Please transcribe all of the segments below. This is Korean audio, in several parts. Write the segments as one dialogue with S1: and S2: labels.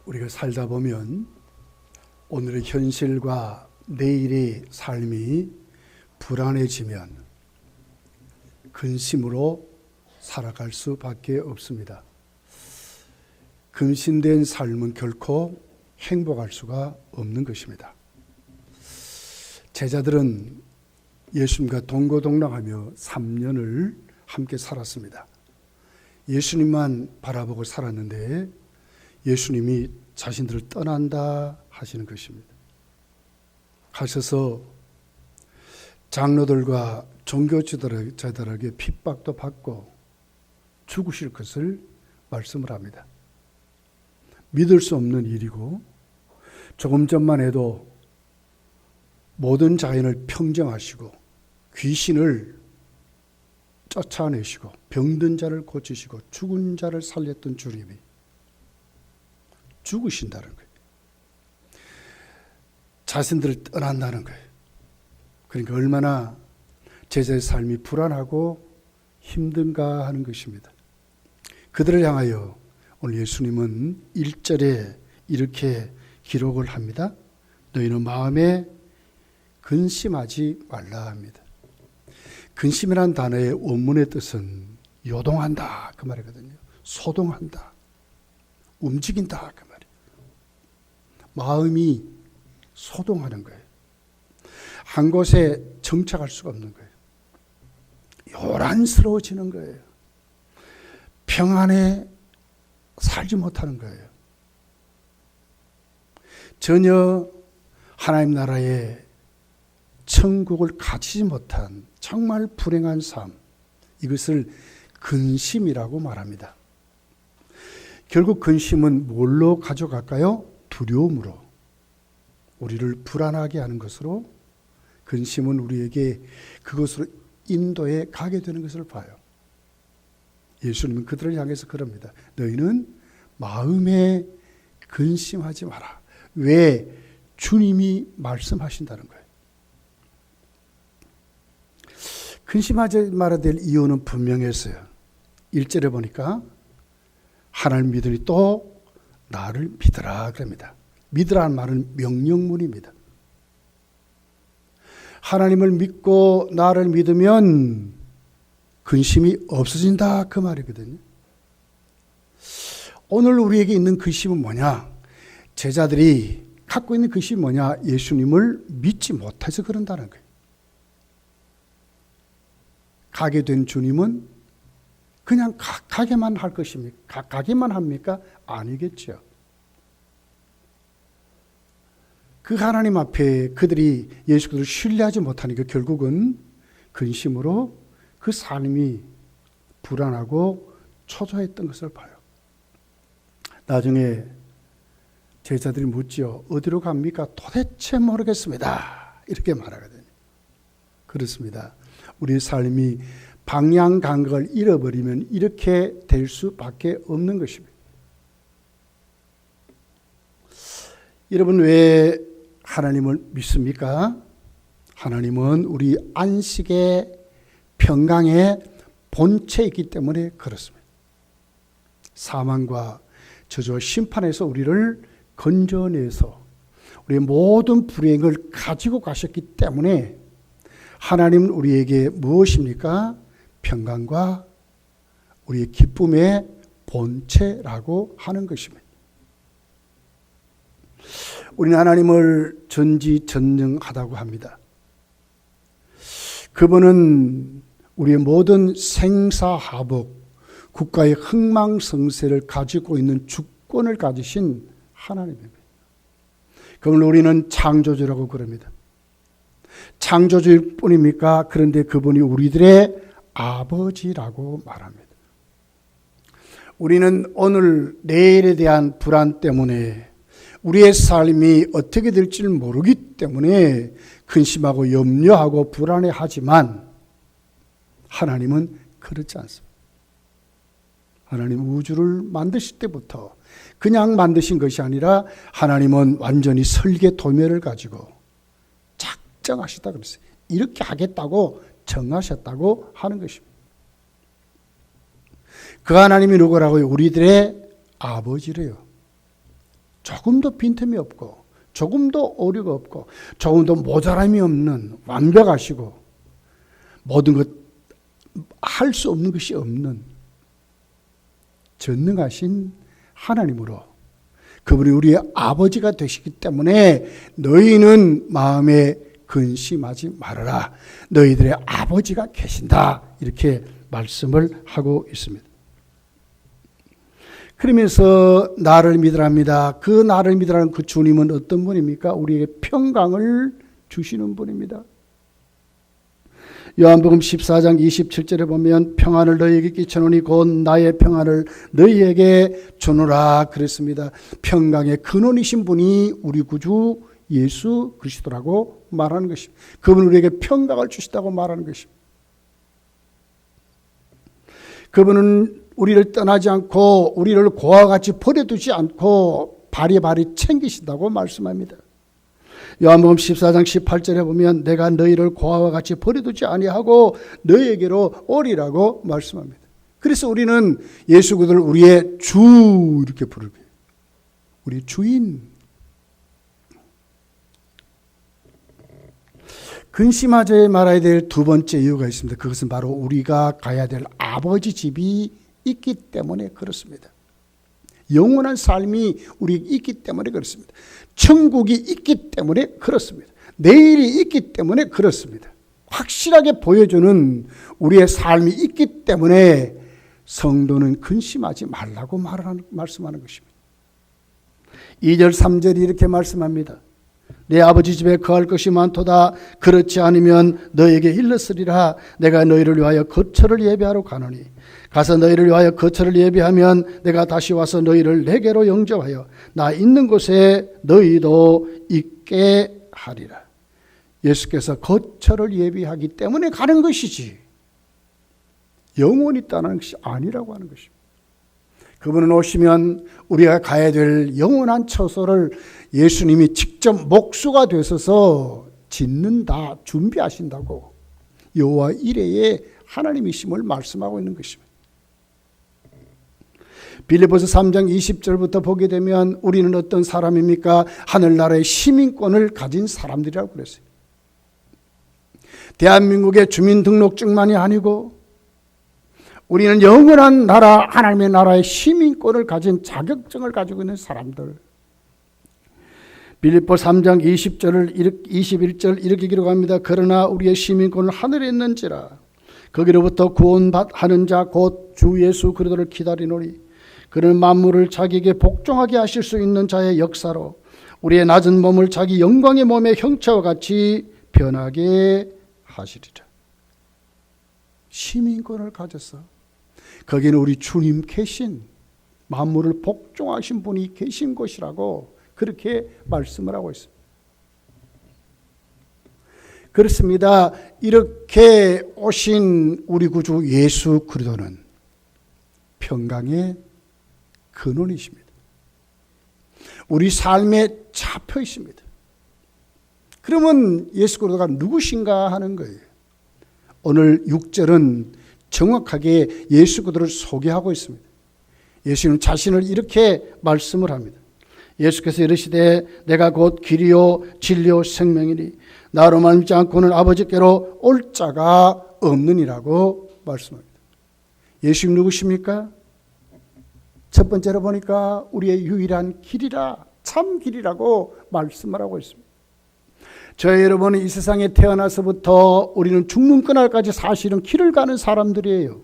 S1: 우리가 살다 보면 오늘의 현실과 내일의 삶이 불안해지면 근심으로 살아갈 수밖에 없습니다. 근심된 삶은 결코 행복할 수가 없는 것입니다. 제자들은 예수님과 동고동락하며 3년을 함께 살았습니다. 예수님만 바라보고 살았는데 예수님이 자신들을 떠난다 하시는 것입니다. 가셔서 장로들과 종교지도자들에게 핍박도 받고 죽으실 것을 말씀을 합니다. 믿을 수 없는 일이고 조금 전만 해도 모든 자연을 평정하시고 귀신을 쫓아내시고 병든 자를 고치시고 죽은 자를 살렸던 주님이 죽으신다는 거예요. 자신들을 떠난다는 거예요. 그러니까 얼마나 제자의 삶이 불안하고 힘든가 하는 것입니다. 그들을 향하여 오늘 예수님은 1절에 이렇게 기록을 합니다. 너희는 마음에 근심하지 말라 합니다. 근심이라는 단어의 원문의 뜻은 요동한다 그 말이거든요. 소동한다, 움직인다 그 말이에요. 마음이 소동하는 거예요. 한 곳에 정착할 수가 없는 거예요. 요란스러워지는 거예요. 평안에 살지 못하는 거예요. 전혀 하나님 나라의 천국을 가지지 못한 정말 불행한 삶, 이것을 근심이라고 말합니다. 결국 근심은 뭘로 가져갈까요? 두려움으로, 우리를 불안하게 하는 것으로, 근심은 우리에게 그것으로 인도해 가게 되는 것을 봐요. 예수님은 그들을 향해서 그럽니다. 너희는 마음에 근심하지 마라. 왜? 주님이 말씀하신다는 거예요. 근심하지 말아야 될 이유는 분명했어요. 1절에 보니까 하나님 믿으니 또 나를 믿으라 그럽니다. 믿으라는 말은 명령문입니다. 하나님을 믿고 나를 믿으면 근심이 없어진다 그 말이거든요. 오늘 우리에게 있는 근심은 뭐냐? 제자들이 갖고 있는 근심이 뭐냐? 예수님을 믿지 못해서 그런다는 거예요. 가게 된 주님은 그냥 가게만 할 것입니까? 가게만 합니까? 아니겠죠. 그 하나님 앞에 그들이 예수 그리스도를 신뢰하지 못하니까 결국은 근심으로 그 삶이 불안하고 초조했던 것을 봐요. 나중에 제자들이 묻지요. 어디로 갑니까? 도대체 모르겠습니다. 이렇게 말하거든요. 그렇습니다. 우리의 삶이 방향 감각을 잃어버리면 이렇게 될 수밖에 없는 것입니다. 여러분 왜 하나님을 믿습니까? 하나님은 우리 안식의 평강의 본체에 있기 때문에 그렇습니다. 사망과 저주와 심판에서 우리를 건져내서 우리의 모든 불행을 가지고 가셨기 때문에 하나님은 우리에게 무엇입니까? 평강과 우리의 기쁨의 본체라고 하는 것입니다. 우리는 하나님을 전지전능하다고 합니다. 그분은 우리의 모든 생사하복, 국가의 흥망성쇠를 가지고 있는 주권을 가지신 하나님입니다. 그걸 우리는 창조주라고 그럽니다. 창조주일 뿐입니까? 그런데 그분이 우리들의 아버지라고 말합니다. 우리는 오늘 내일에 대한 불안 때문에 우리의 삶이 어떻게 될지를 모르기 때문에 근심하고 염려하고 불안해하지만 하나님은 그렇지 않습니다. 하나님 우주를 만드실 때부터 그냥 만드신 것이 아니라 하나님은 완전히 설계 도면을 가지고 작정하셨다 그랬어요. 이렇게 하겠다고 정하셨다고 하는 것입니다. 그 하나님이 누구라고요? 우리들의 아버지래요. 조금도 빈틈이 없고 조금도 오류가 없고 조금도 모자람이 없는 완벽하시고 모든 것 할 수 없는 것이 없는 전능하신 하나님으로 그분이 우리의 아버지가 되시기 때문에 너희는 마음에 근심하지 말아라. 너희들의 아버지가 계신다. 이렇게 말씀을 하고 있습니다. 그러면서 나를 믿으랍니다. 그 나를 믿으라는 그 주님은 어떤 분입니까? 우리에게 평강을 주시는 분입니다. 요한복음 14장 27절에 보면 평안을 너희에게 끼쳐노니 곧 나의 평안을 너희에게 주노라 그랬습니다. 평강의 근원이신 분이 우리 구주 예수 그리스도라고 말하는 것입니다. 그분은 우리에게 평강을 주시다고 말하는 것입니다. 그분은 우리를 떠나지 않고 우리를 고와 같이 버려두지 않고 바리바리 챙기신다고 말씀합니다. 요한복음 14장 18절에 보면 내가 너희를 고아와 같이 버려두지 아니하고 너희에게로 오리라고 말씀합니다. 그래서 우리는 예수 그리스도를 우리의 주 이렇게 부르게 우리 주인. 근심하지 말아야 될 두 번째 이유가 있습니다. 그것은 바로 우리가 가야 될 아버지 집이 있기 때문에 그렇습니다. 영원한 삶이 우리에게 있기 때문에 그렇습니다. 천국이 있기 때문에 그렇습니다. 내일이 있기 때문에 그렇습니다. 확실하게 보여주는 우리의 삶이 있기 때문에 성도는 근심하지 말라고 말씀하는 것입니다. 2절 3절이 이렇게 말씀합니다. 내 아버지 집에 거할 것이 많도다. 그렇지 않으면 너에게 일렀으리라. 내가 너희를 위하여 거처를 예비하러 가노니 가서 너희를 위하여 거처를 예비하면 내가 다시 와서 너희를 내게로 영접하여 나 있는 곳에 너희도 있게 하리라. 예수께서 거처를 예비하기 때문에 가는 것이지 영원히 떠나는 것이 아니라고 하는 것입니다. 그분은 오시면 우리가 가야 될 영원한 처소를 예수님이 직접 목수가 되셔서 짓는다, 준비하신다고 여호와 이레의 하나님이심을 말씀하고 있는 것입니다. 빌립보서 3장 20절부터 보게 되면 우리는 어떤 사람입니까? 하늘나라의 시민권을 가진 사람들이라고 그랬어요. 대한민국의 주민등록증만이 아니고 우리는 영원한 나라, 하나님의 나라의 시민권을 가진 자격증을 가지고 있는 사람들. 빌립보 3장 21절 이렇게 기록합니다. 그러나 우리의 시민권은 하늘에 있는지라 거기로부터 구원하는 자 곧 주 예수 그리스도를 기다리노니 그는 만물을 자기에게 복종하게 하실 수 있는 자의 역사로 우리의 낮은 몸을 자기 영광의 몸의 형체와 같이 변하게 하시리라. 시민권을 가졌어. 거기는 우리 주님 계신 만물을 복종하신 분이 계신 곳이라고 그렇게 말씀을 하고 있습니다. 그렇습니다. 이렇게 오신 우리 구주 예수 그리스도는 평강의 근원이십니다. 우리 삶에 잡혀 있습니다. 그러면 예수 그리스도가 누구신가 하는 거예요. 오늘 6절은 정확하게 예수 그리스도를 소개하고 있습니다. 예수는 자신을 이렇게 말씀을 합니다. 예수께서 이르시되 내가 곧 길이요 진리요 생명이니 나로 말미암지 않고는 아버지께로 올 자가 없느니라고 말씀합니다. 예수님 누구십니까? 첫 번째로 보니까 우리의 유일한 길이라 참 길이라고 말씀을 하고 있습니다. 저희 여러분은 이 세상에 태어나서부터 우리는 죽는 그날까지 사실은 길을 가는 사람들이에요.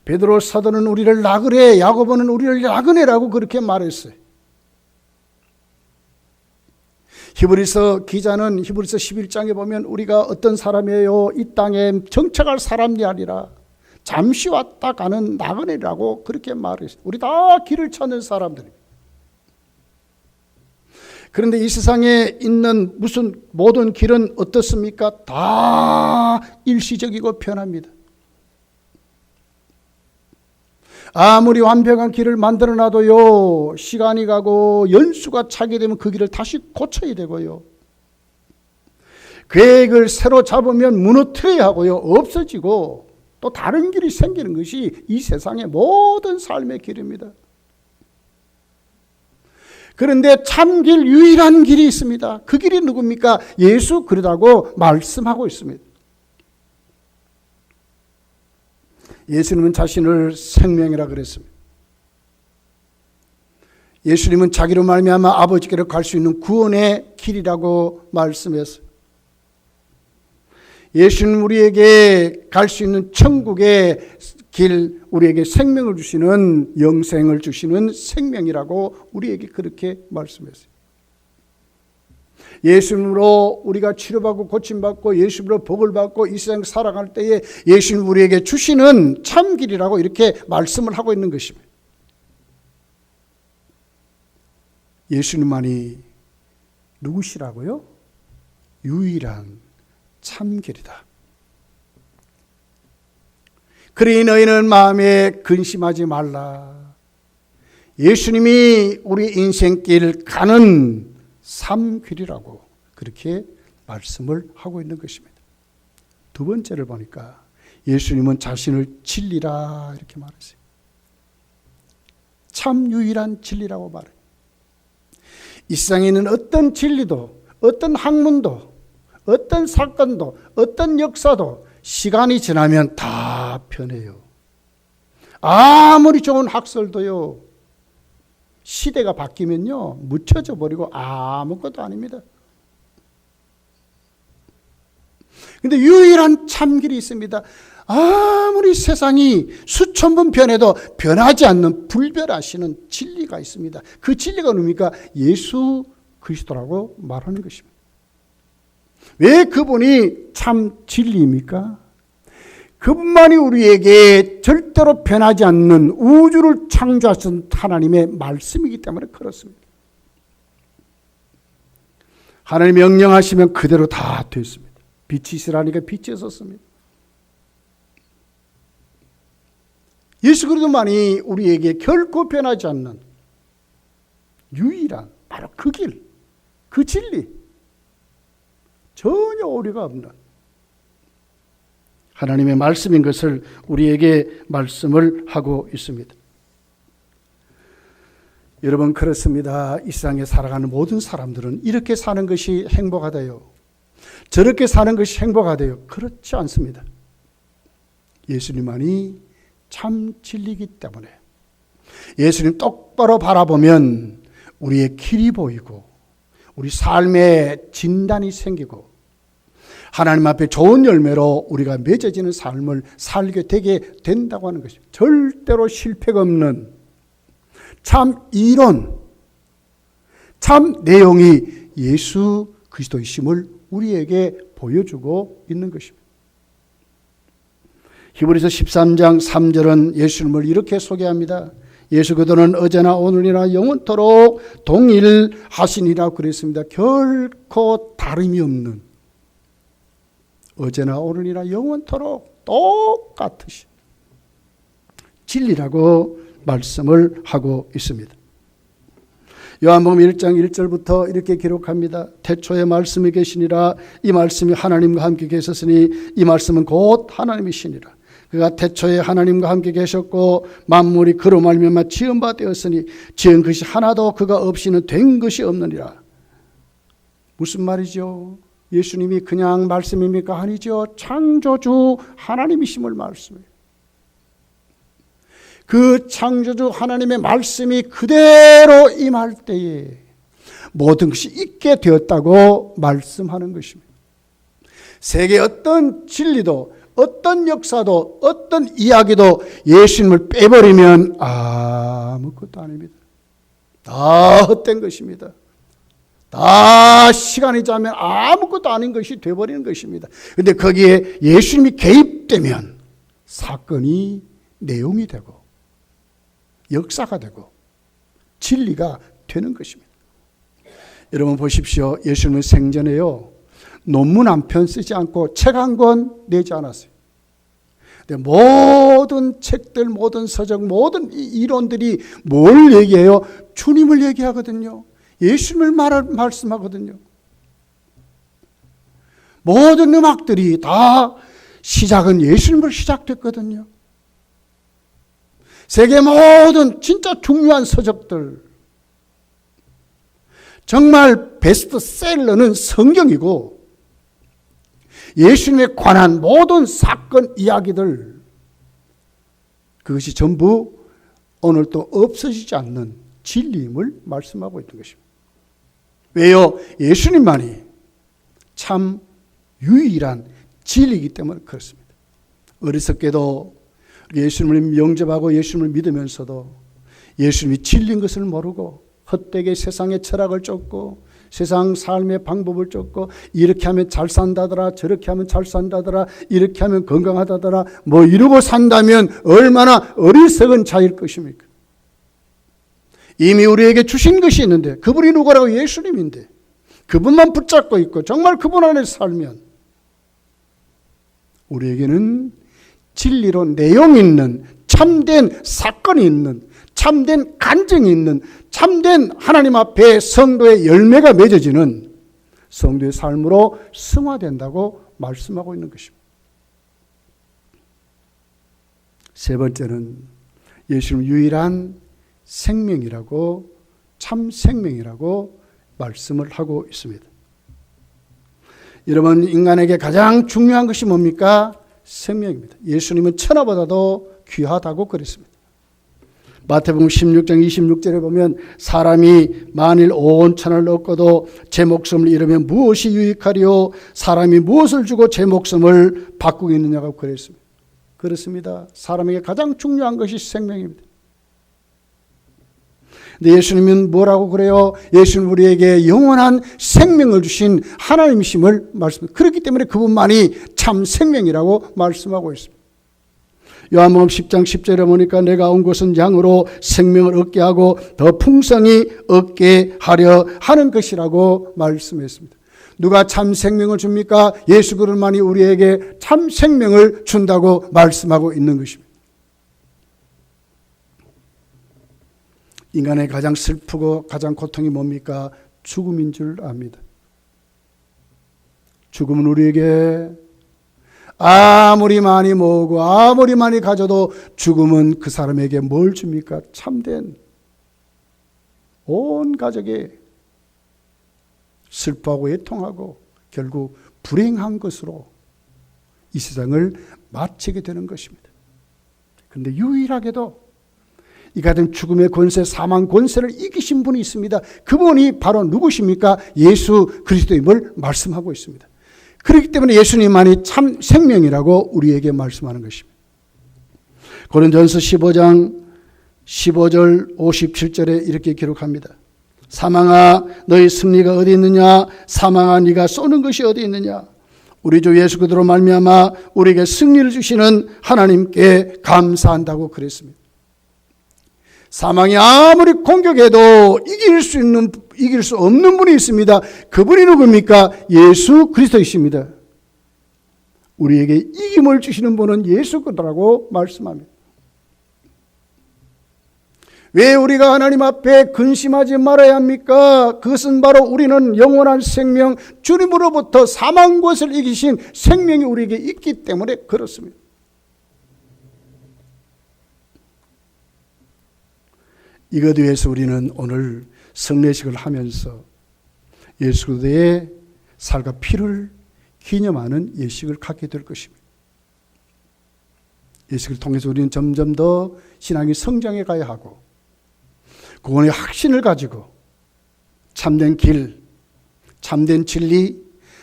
S1: 베드로 사도는 우리를 나그네, 야고보는 우리를 나그네라고 그렇게 말했어요. 히브리서 기자는 히브리서 11장에 보면 우리가 어떤 사람이에요? 이 땅에 정착할 사람이 아니라 잠시 왔다 가는 나그네라고 그렇게 말했어요. 우리 다 길을 찾는 사람들입니다. 그런데 이 세상에 있는 무슨 모든 길은 어떻습니까? 다 일시적이고 편합니다. 아무리 완벽한 길을 만들어 놔도요, 시간이 가고 연수가 차게 되면 그 길을 다시 고쳐야 되고요. 계획을 새로 잡으면 무너뜨려야 하고요. 없어지고 또 다른 길이 생기는 것이 이 세상의 모든 삶의 길입니다. 그런데 참길 유일한 길이 있습니다. 그 길이 누굽니까? 예수 그리스도라고 말씀하고 있습니다. 예수님은 자신을 생명이라 그랬습니다. 예수님은 자기로 말미암아 아버지께로 갈 수 있는 구원의 길이라고 말씀했어요. 예수는 우리에게 갈 수 있는 천국의 길, 우리에게 생명을 주시는, 영생을 주시는 생명이라고 우리에게 그렇게 말씀했어요. 예수님으로 우리가 치료받고 고침받고 예수님으로 복을 받고 이 세상 살아갈 때에 예수님 우리에게 주시는 참길이라고 이렇게 말씀을 하고 있는 것입니다. 예수님만이 누구시라고요? 유일한 참길이다. 그러니 너희는 마음에 근심하지 말라. 예수님이 우리 인생길 가는 삶길이라고 그렇게 말씀을 하고 있는 것입니다. 두 번째를 보니까 예수님은 자신을 진리라 이렇게 말했어요. 참 유일한 진리라고 말해요. 이 세상에 있는 어떤 진리도, 어떤 학문도, 어떤 사건도, 어떤 역사도 시간이 지나면 다 변해요. 아무리 좋은 학설도요, 시대가 바뀌면요, 묻혀져 버리고 아무것도 아닙니다. 근데 유일한 참길이 있습니다. 아무리 세상이 수천 번 변해도 변하지 않는 불변하시는 진리가 있습니다. 그 진리가 뭡니까? 예수 그리스도라고 말하는 것입니다. 왜 그분이 참 진리입니까? 그분만이 우리에게 절대로 변하지 않는 우주를 창조하신 하나님의 말씀이기 때문에 그렇습니다. 하나님 명령하시면 그대로 다 됐습니다. 빛이 있으라니까 빛이 있었습니다. 예수 그리스도만이 우리에게 결코 변하지 않는 유일한 바로 그 길, 그 진리, 전혀 오류가 없는 하나님의 말씀인 것을 우리에게 말씀을 하고 있습니다. 여러분 그렇습니다. 이 세상에 살아가는 모든 사람들은 이렇게 사는 것이 행복하다요, 저렇게 사는 것이 행복하다요. 그렇지 않습니다. 예수님만이 참 진리이기 때문에 예수님 똑바로 바라보면 우리의 길이 보이고 우리 삶의 진단이 생기고 하나님 앞에 좋은 열매로 우리가 맺어지는 삶을 살게 되게 된다고 하는 것입니다. 절대로 실패가 없는 참 이론, 참 내용이 예수 그리스도이심을 우리에게 보여주고 있는 것입니다. 히브리서 13장 3절은 예수님을 이렇게 소개합니다. 예수 그리스도는 어제나 오늘이나 영원토록 동일하시니라 그랬습니다. 결코 다름이 없는, 어제나 오늘이나 영원토록 똑같으신 진리라고 말씀을 하고 있습니다. 요한복음 1장 1절부터 이렇게 기록합니다. 태초에 말씀이 계시니라. 이 말씀이 하나님과 함께 계셨으니 이 말씀은 곧 하나님이시니라. 그가 태초에 하나님과 함께 계셨고 만물이 그로 말미암아 지은 바 되었으니 지은 것이 하나도 그가 없이는 된 것이 없느니라. 무슨 말이죠? 예수님이 그냥 말씀입니까? 아니죠. 창조주 하나님이심을 말씀해요. 그 창조주 하나님의 말씀이 그대로 임할 때에 모든 것이 있게 되었다고 말씀하는 것입니다. 세계의 어떤 진리도, 어떤 역사도, 어떤 이야기도 예수님을 빼버리면 아무것도 아닙니다. 다 헛된 것입니다. 다 시간이 지나면 아무것도 아닌 것이 되어버리는 것입니다. 그런데 거기에 예수님이 개입되면 사건이 내용이 되고 역사가 되고 진리가 되는 것입니다. 여러분 보십시오. 예수님은 생전에요, 논문 한 편 쓰지 않고 책 한 권 내지 않았어요. 근데 모든 책들, 모든 서적, 모든 이론들이 뭘 얘기해요? 주님을 얘기하거든요. 예수님을 말씀하거든요. 모든 음악들이 다 시작은 예수님으로 시작됐거든요. 세계 모든 진짜 중요한 서적들, 정말 베스트셀러는 성경이고 예수님에 관한 모든 사건 이야기들, 그것이 전부 오늘 또 없어지지 않는 진리임을 말씀하고 있는 것입니다. 왜요? 예수님만이 참 유일한 진리이기 때문에 그렇습니다. 어리석게도 예수님을 영접하고 예수님을 믿으면서도 예수님이 진리인 것을 모르고 헛되게 세상의 철학을 쫓고 세상 삶의 방법을 쫓고 이렇게 하면 잘 산다더라, 저렇게 하면 잘 산다더라, 이렇게 하면 건강하다더라, 뭐 이러고 산다면 얼마나 어리석은 자일 것입니까? 이미 우리에게 주신 것이 있는데, 그분이 누구라고? 예수님인데 그분만 붙잡고 있고 정말 그분 안에 살면 우리에게는 진리로 내용 있는 참된 사건이 있는, 참된 간증이 있는, 참된 하나님 앞에 성도의 열매가 맺어지는 성도의 삶으로 승화된다고 말씀하고 있는 것입니다. 세 번째는 예수님 유일한 생명이라고, 참 생명이라고 말씀을 하고 있습니다. 여러분, 인간에게 가장 중요한 것이 뭡니까? 생명입니다. 예수님은 천하보다도 귀하다고 그랬습니다. 마태복음 16장 26절에 보면 사람이 만일 온 천하를 얻고도 제 목숨을 잃으면 무엇이 유익하리요? 사람이 무엇을 주고 제 목숨을 바꾸겠느냐고 그랬습니다. 그렇습니다. 사람에게 가장 중요한 것이 생명입니다. 근데 예수님은 뭐라고 그래요? 예수님 우리에게 영원한 생명을 주신 하나님이심을 말씀합니다. 그렇기 때문에 그분만이 참 생명이라고 말씀하고 있습니다. 요한복음 10장 10절에 보니까 내가 온 것은 양으로 생명을 얻게 하고 더 풍성히 얻게 하려 하는 것이라고 말씀했습니다. 누가 참 생명을 줍니까? 예수 그리스도만이 우리에게 참 생명을 준다고 말씀하고 있는 것입니다. 인간의 가장 슬프고 가장 고통이 뭡니까? 죽음인 줄 압니다. 죽음은 우리에게 아무리 많이 모으고 아무리 많이 가져도 죽음은 그 사람에게 뭘 줍니까? 참된 온 가족이 슬퍼하고 애통하고 결국 불행한 것으로 이 세상을 마치게 되는 것입니다. 그런데 유일하게도 이 같은 죽음의 권세, 사망 권세를 이기신 분이 있습니다. 그분이 바로 누구십니까? 예수 그리스도임을 말씀하고 있습니다. 그렇기 때문에 예수님만이 참 생명이라고 우리에게 말씀하는 것입니다. 고린도전서 15장 15절 57절에 이렇게 기록합니다. 사망아 너희 승리가 어디 있느냐? 사망아 네가 쏘는 것이 어디 있느냐? 우리 주 예수 그리스도로 말미암아 우리에게 승리를 주시는 하나님께 감사한다고 그랬습니다. 사망이 아무리 공격해도 이길 수 없는 분이 있습니다. 그분이 누굽니까? 예수 그리스도이십니다. 우리에게 이김을 주시는 분은 예수 그리스도라고 말씀합니다. 왜 우리가 하나님 앞에 근심하지 말아야 합니까? 그것은 바로 우리는 영원한 생명, 주님으로부터 사망 것을 이기신 생명이 우리에게 있기 때문에 그렇습니다. 이것 위해서 우리는 오늘 성례식을 하면서 예수 그리스도의 살과 피를 기념하는 예식을 갖게 될 것입니다. 예식을 통해서 우리는 점점 더 신앙이 성장해 가야 하고 그분의 확신을 가지고 참된 길, 참된 진리,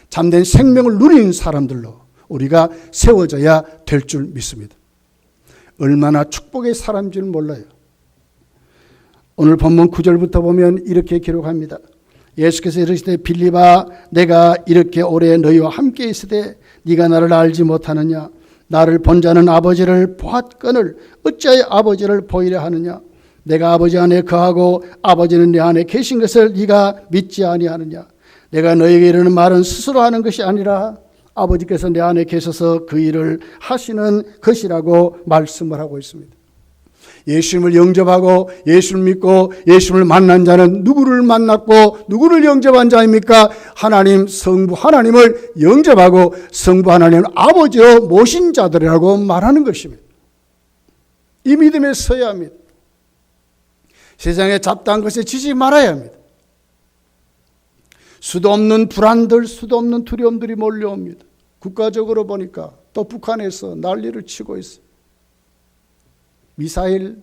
S1: 참된 생명을 누리는 사람들로 우리가 세워져야 될 줄 믿습니다. 얼마나 축복의 사람인지는 몰라요. 오늘 본문 9절부터 보면 이렇게 기록합니다. 예수께서 이르시되 빌립아 내가 이렇게 오래 너희와 함께 있으되 네가 나를 알지 못하느냐? 나를 본 자는 아버지를 보았거늘 어찌하여 아버지를 보이려 하느냐? 내가 아버지 안에 거하고 아버지는 내 안에 계신 것을 네가 믿지 아니하느냐? 내가 너에게 이르는 말은 스스로 하는 것이 아니라 아버지께서 내 안에 계셔서 그 일을 하시는 것이라고 말씀을 하고 있습니다. 예수님을 영접하고 예수를 믿고 예수를 만난 자는 누구를 만났고 누구를 영접한 자입니까? 하나님 성부 하나님을 영접하고 성부 하나님을 아버지로 모신 자들이라고 말하는 것입니다. 이 믿음에 서야 합니다. 세상에 잡다한 것에 지지 말아야 합니다. 수도 없는 불안들, 수도 없는 두려움들이 몰려옵니다. 국가적으로 보니까 또 북한에서 난리를 치고 있어요. 미사일,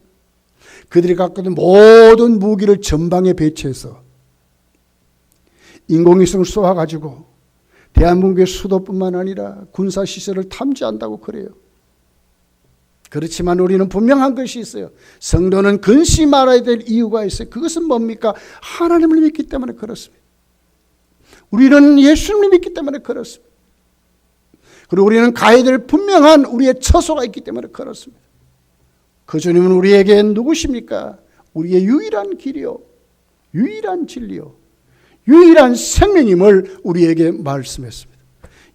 S1: 그들이 갖고 있는 모든 무기를 전방에 배치해서 인공위성을 쏘아가지고 대한민국의 수도뿐만 아니라 군사시설을 탐지한다고 그래요. 그렇지만 우리는 분명한 것이 있어요. 성도는 근시 말아야 될 이유가 있어요. 그것은 뭡니까? 하나님을 믿기 때문에 그렇습니다. 우리는 예수님을 믿기 때문에 그렇습니다. 그리고 우리는 가야 될 분명한 우리의 처소가 있기 때문에 그렇습니다. 그 주님은 우리에게 누구십니까? 우리의 유일한 길이요, 유일한 진리요, 유일한 생명임을 우리에게 말씀했습니다.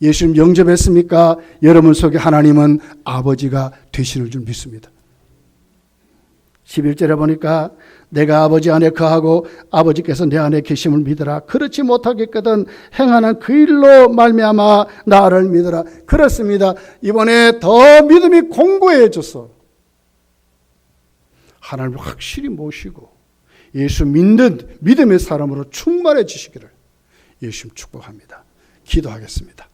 S1: 예수님 영접했습니까? 여러분 속에 하나님은 아버지가 되시는 줄 믿습니다. 11절에 보니까 내가 아버지 안에 거하고 아버지께서 내 안에 계심을 믿으라. 그렇지 못하겠거든 행하는 그 일로 말미암아 나를 믿으라. 그렇습니다. 이번에 더 믿음이 공고해져서 하나님을 확실히 모시고 예수 믿는 믿음의 사람으로 충만해지시기를 예수님 축복합니다. 기도하겠습니다.